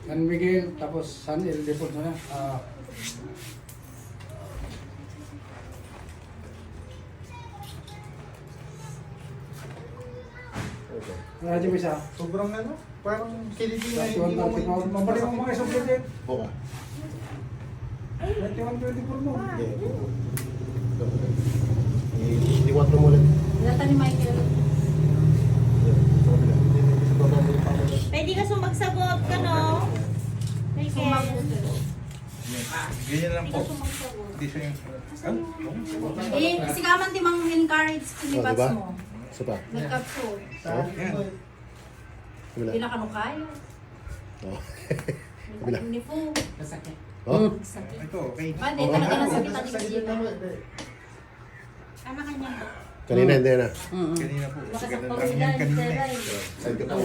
San Miguel, tapos San Ildefonso na. Radyo mo isa. Sobrang ano, parang kiliti na Last hindi mo 134. Mabalik mo mga isang plate. Buka. 21-24 mo. Hindi 4 mo lang. Nata ni Michael. Pwede ka sumagsagot ka, no? Michael. Ganyan lang Pwede po. ka sumagsagot. Hindi siya yung... Sigaman ti mang encourage sinibats diba? mo. Isa pa. Nagkap ko. Yan. Kabila. Hindi na kanukaya. Oh. Kabila. Hindi po. Oh. Sakit. Ito, okay. Pa, hindi talaga nasakitan ni Gina. Ano kanya ba? Kanina hindi na. Kanina po. Makasakto Ganun lang sila. yan kanina. Teray. Side ka pa.